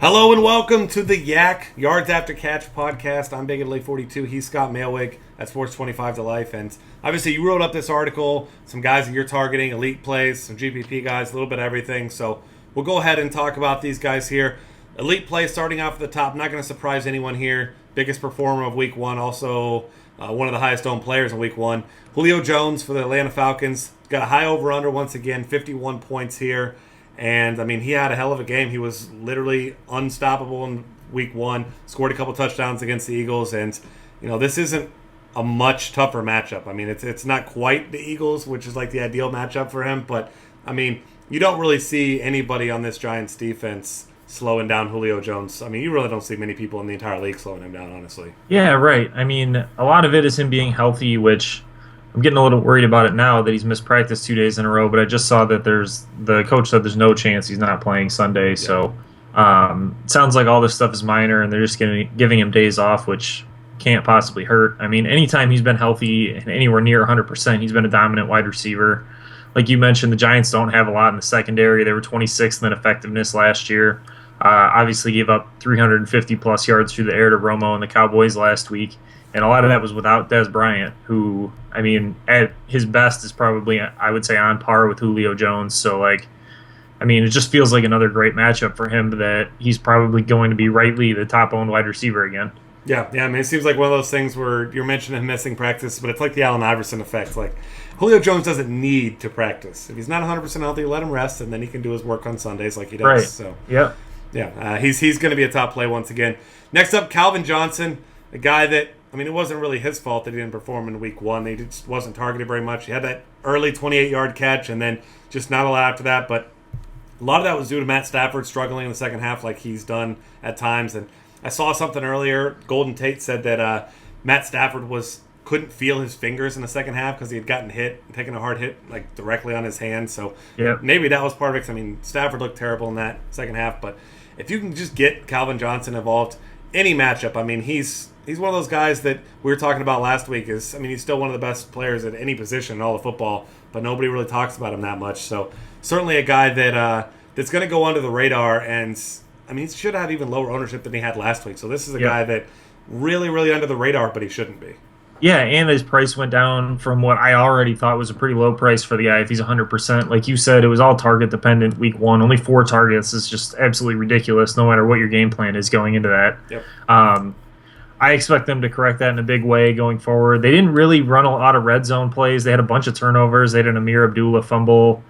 Hello and welcome to the Yak Yards After Catch podcast. I'm Big Italy 42. He's Scott Mailwig at Sports 25 to Life. And obviously you wrote up this article, some guys that you're targeting, elite plays, some GPP guys, a little bit of everything. So we'll go ahead and talk about these guys here. Elite play starting off at the top. Not going to surprise anyone here. Biggest performer of week one. Also one of the highest owned players in week one. Julio Jones for the Atlanta Falcons. Got a high over-under once again, 51 points here. And, I mean, he had a hell of a game. He was literally unstoppable in week one. Scored a couple touchdowns against the Eagles. And, you know, this isn't a much tougher matchup. I mean, it's not quite the Eagles, which is like the ideal matchup for him. But, I mean, you don't really see anybody on this Giants defense slowing down Julio Jones. I mean, you really don't see many people in the entire league slowing him down, honestly. Yeah, right. I mean, a lot of it is him being healthy, which I'm getting a little worried about it now that he's missed practice 2 days in a row, but I just saw that the coach said there's no chance he's not playing Sunday. Yeah. So it sounds like all this stuff is minor, and they're just giving him days off, which can't possibly hurt. I mean, anytime he's been healthy and anywhere near 100%, he's been a dominant wide receiver. Like you mentioned, the Giants don't have a lot in the secondary. They were 26th in effectiveness last year. Obviously gave up 350-plus yards through the air to Romo and the Cowboys last week. And a lot of that was without Dez Bryant, who, I mean, at his best is probably, I would say, on par with Julio Jones. So, like, I mean, it just feels like another great matchup for him that he's probably going to be rightly the top-owned wide receiver again. Yeah, I mean, it seems like one of those things where you're mentioning him missing practice, but it's like the Allen Iverson effect. Like, Julio Jones doesn't need to practice. If he's not 100% healthy, let him rest, and then he can do his work on Sundays like he does. Right. So, yeah, he's going to be a top play once again. Next up, Calvin Johnson, a guy that, I mean, it wasn't really his fault that he didn't perform in week one. He just wasn't targeted very much. He had that early 28-yard catch and then just not a lot after that. But a lot of that was due to Matt Stafford struggling in the second half like he's done at times. And I saw something earlier. Golden Tate said that Matt Stafford couldn't feel his fingers in the second half because he had gotten taken a hard hit like directly on his hand. So maybe that was part of it. I mean, Stafford looked terrible in that second half. But if you can just get Calvin Johnson involved, any matchup, I mean, he's one of those guys that we were talking about last week. He's still one of the best players at any position in all of football, but nobody really talks about him that much. So certainly a guy that's going to go under the radar, and I mean, he should have even lower ownership than he had last week. So this is a guy that really, really under the radar, but he shouldn't be. Yeah, and his price went down from what I already thought was a pretty low price for the guy if he's 100%. Like you said, it was all target dependent week one. Only 4 targets is just absolutely ridiculous no matter what your game plan is going into that. Yep. I expect them to correct that in a big way going forward. They didn't really run a lot of red zone plays. They had a bunch of turnovers. They had an Amir Abdullah fumble.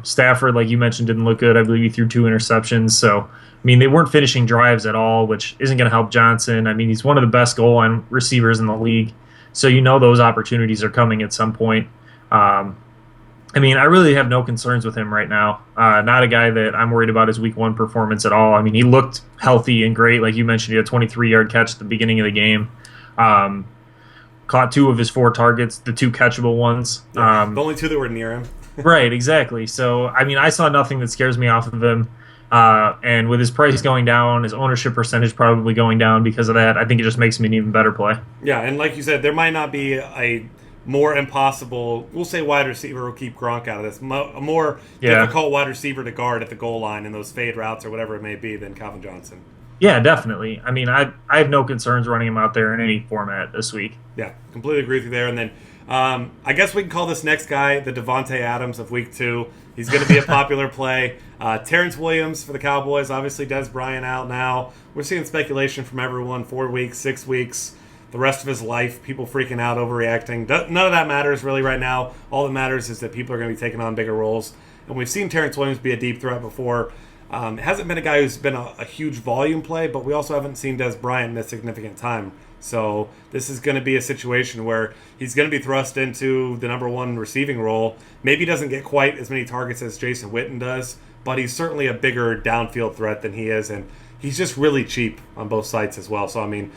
Stafford, like you mentioned, didn't look good. I believe he threw 2 interceptions. So, I mean, they weren't finishing drives at all, which isn't going to help Johnson. I mean, he's one of the best goal line receivers in the league. So you know those opportunities are coming at some point. I mean, I really have no concerns with him right now. Not a guy that I'm worried about his week one performance at all. I mean, he looked healthy and great. Like you mentioned, he had a 23-yard catch at the beginning of the game. Caught 2 of his 4 targets, the 2 catchable ones. The only 2 that were near him. Right, exactly. So, I mean, I saw nothing that scares me off of him. And with his price going down, his ownership percentage probably going down because of that, I think it just makes him an even better play. Yeah, and like you said, there might not be a more impossible, we'll say wide receiver will keep Gronk out of this, a more difficult wide receiver to guard at the goal line in those fade routes or whatever it may be than Calvin Johnson. Yeah, definitely. I mean, I have no concerns running him out there in any format this week. Yeah, completely agree with you there. And then I guess we can call this next guy the Davante Adams of week 2. He's going to be a popular play. Terrence Williams for the Cowboys. Obviously, Dez Bryant out now. We're seeing speculation from everyone, 4 weeks, 6 weeks, the rest of his life, people freaking out, overreacting. None of that matters really right now. All that matters is that people are going to be taking on bigger roles. And we've seen Terrence Williams be a deep threat before. It hasn't been a guy who's been a huge volume play, but we also haven't seen Dez Bryant miss significant time. So this is going to be a situation where he's going to be thrust into the number 1 receiving role. Maybe he doesn't get quite as many targets as Jason Witten does, but he's certainly a bigger downfield threat than he is, and he's just really cheap on both sides as well. So I mean,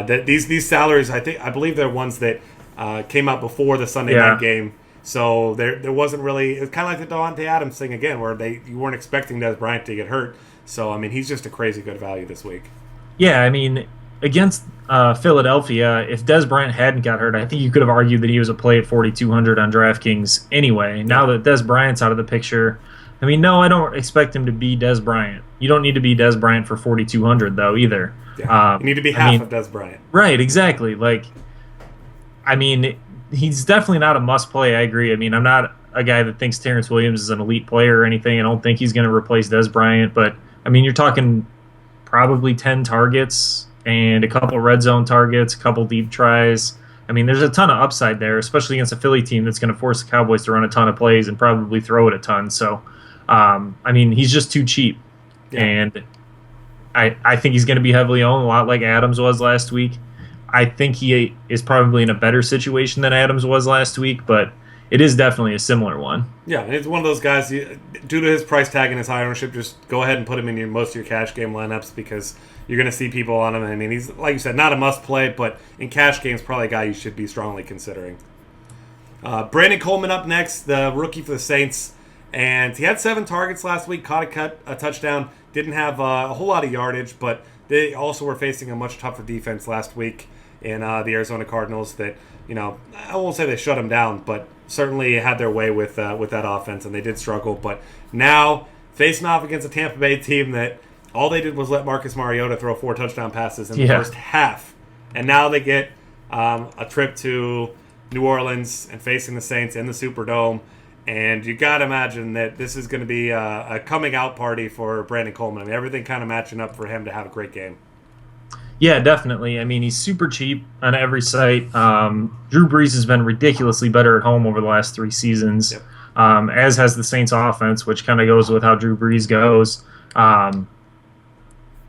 these salaries, I believe they're ones that came out before the Sunday night game. So there wasn't really, it's kind of like the Davante Adams thing again, where you weren't expecting Dez Bryant to get hurt. So I mean, he's just a crazy good value this week. Yeah, I mean, against Philadelphia, if Dez Bryant hadn't got hurt, I think you could have argued that he was a play at 4,200 on DraftKings anyway. Now that Dez Bryant's out of the picture, I mean, no, I don't expect him to be Dez Bryant. You don't need to be Des Bryant for 4,200 though either. Yeah, you need to be half of Des Bryant. Right, exactly. Like, I mean, he's definitely not a must play. I agree. I mean, I'm not a guy that thinks Terrence Williams is an elite player or anything. I don't think he's going to replace Des Bryant, but I mean, you're talking probably 10 targets and a couple red zone targets, a couple deep tries. I mean, there's a ton of upside there, especially against a Philly team that's going to force the Cowboys to run a ton of plays and probably throw it a ton. So, I mean, he's just too cheap. Yeah. And I think he's going to be heavily owned, a lot like Adams was last week. I think he is probably in a better situation than Adams was last week, but it is definitely a similar one. Yeah, it's one of those guys, due to his price tag and his high ownership, just go ahead and put him in most of your cash game lineups because you're going to see people on him. I mean, he's, like you said, not a must-play, but in cash games, probably a guy you should be strongly considering. Brandon Coleman up next, the rookie for the Saints. And he had 7 targets last week, caught a touchdown, didn't have a whole lot of yardage, but they also were facing a much tougher defense last week in the Arizona Cardinals that, I won't say they shut him down, but certainly had their way with that offense, and they did struggle. But now, facing off against a Tampa Bay team that all they did was let Marcus Mariota throw 4 touchdown passes in the first half. And now they get a trip to New Orleans and facing the Saints in the Superdome. And you got to imagine that this is going to be a coming out party for Brandon Coleman. I mean, everything kind of matching up for him to have a great game. Yeah, definitely. I mean, he's super cheap on every site. Drew Brees has been ridiculously better at home over the last 3 seasons, yep. As has the Saints offense, which kind of goes with how Drew Brees goes.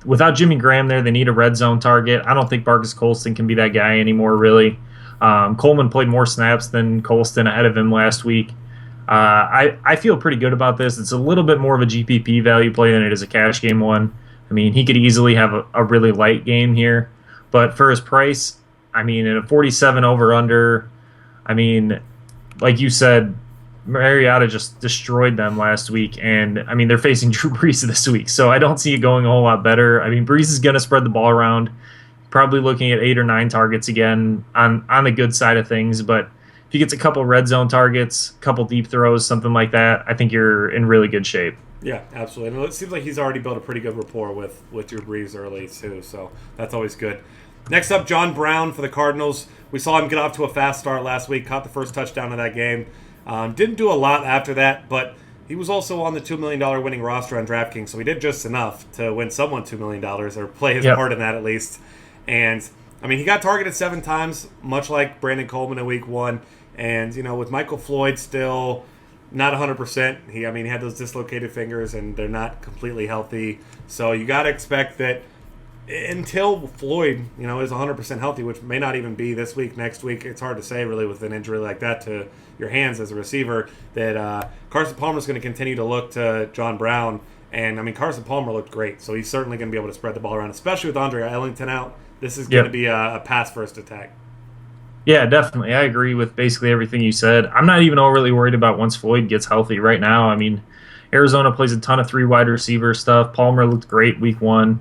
Without Jimmy Graham there, they need a red zone target. I don't think Marcus Colston can be that guy anymore, really. Coleman played more snaps than Colston ahead of him last week. I feel pretty good about this. It's a little bit more of a GPP value play than it is a cash game one. I mean, he could easily have a really light game here. But for his price, I mean, in a 47 over-under, I mean, like you said, Mariota just destroyed them last week. And, I mean, they're facing Drew Brees this week. So I don't see it going a whole lot better. I mean, Brees is going to spread the ball around. Probably looking at 8 or 9 targets again on the good side of things. But if he gets a couple red zone targets, a couple deep throws, something like that, I think you're in really good shape. Yeah, absolutely. And it seems like he's already built a pretty good rapport with Drew Brees early, too, so that's always good. Next up, John Brown for the Cardinals. We saw him get off to a fast start last week, caught the first touchdown of that game. Didn't do a lot after that, but he was also on the $2 million winning roster on DraftKings, so he did just enough to win someone $2 million, or play his part in that at least. And, I mean, he got targeted 7 times, much like Brandon Coleman in Week 1. And, with Michael Floyd still not 100%, he had those dislocated fingers, and they're not completely healthy. So you got to expect that until Floyd, is 100% healthy, which may not even be this week, next week. It's hard to say, really, with an injury like that to your hands as a receiver, that Carson Palmer's going to continue to look to John Brown. And, Carson Palmer looked great, so he's certainly going to be able to spread the ball around, especially with Andre Ellington out. This is going to be a pass-first attack. Yeah, definitely. I agree with basically everything you said. I'm not even overly worried about once Floyd gets healthy right now. I mean, Arizona plays a ton of 3 wide receiver stuff. Palmer looked great Week 1.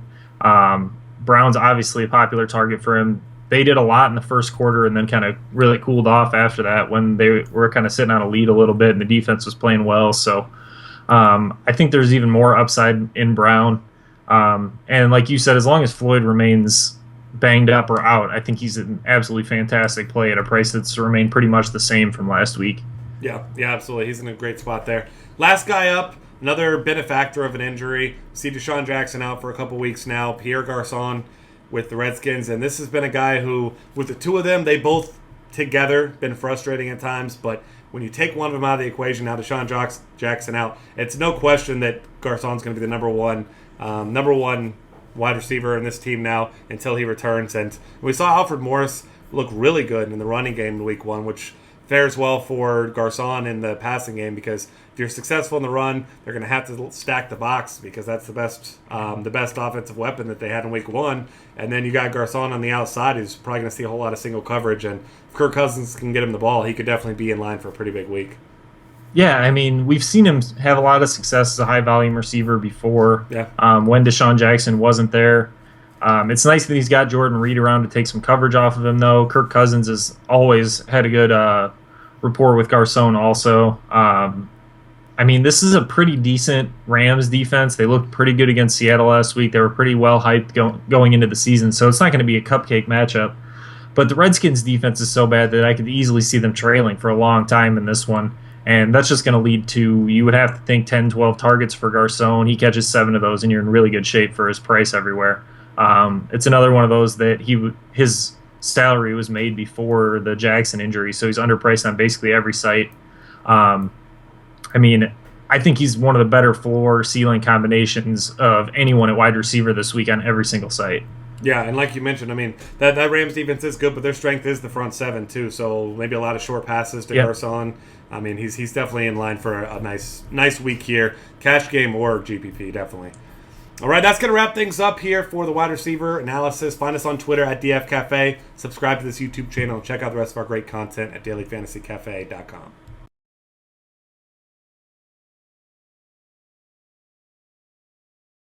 Brown's obviously a popular target for him. They did a lot in the first quarter and then kind of really cooled off after that when they were kind of sitting on a lead a little bit and the defense was playing well. So I think there's even more upside in Brown. And like you said, as long as Floyd remains banged up or out, I think he's an absolutely fantastic play at a price that's remained pretty much the same from last week. Yeah, absolutely. He's in a great spot there. Last guy up, another benefactor of an injury. See Deshaun Jackson out for a couple weeks now. Pierre Garcon with the Redskins, and this has been a guy who, with the 2 of them, they both together been frustrating at times, but when you take one of them out of the equation, now Deshaun Jackson out, it's no question that Garcon's going to be the number one wide receiver in this team now until he returns. And we saw Alfred Morris look really good in the running game in Week 1, which fares well for Garcon in the passing game, because if you're successful in the run, they're going to have to stack the box, because that's the best offensive weapon that they had in Week 1. And then you got Garcon on the outside, who's probably going to see a whole lot of single coverage. And if Kirk Cousins can get him the ball, he could definitely be in line for a pretty big week. Yeah, we've seen him have a lot of success as a high-volume receiver before. Yeah. When Deshaun Jackson wasn't there. It's nice that he's got Jordan Reed around to take some coverage off of him, though. Kirk Cousins has always had a good rapport with Garcon also. I mean, this is a pretty decent Rams defense. They looked pretty good against Seattle last week. They were pretty well hyped going into the season, so it's not going to be a cupcake matchup. But the Redskins defense is so bad that I could easily see them trailing for a long time in this one. And that's just going to lead to, you would have to think 10, 12 targets for Garcon. He catches 7 of those, and you're in really good shape for his price everywhere. It's another one of those that his salary was made before the Jackson injury, so he's underpriced on basically every site. I mean, I think he's one of the better floor ceiling combinations of anyone at wide receiver this week on every single site. Yeah, and like you mentioned, I mean, that Rams defense is good, but their strength is the front seven, too. So maybe a lot of short passes to Garcon. I mean, he's definitely in line for a nice week here. Cash game or GPP, definitely. All right, that's going to wrap things up here for the wide receiver analysis. Find us on Twitter at DFCafe. Subscribe to this YouTube channel and check out the rest of our great content at dailyfantasycafe.com.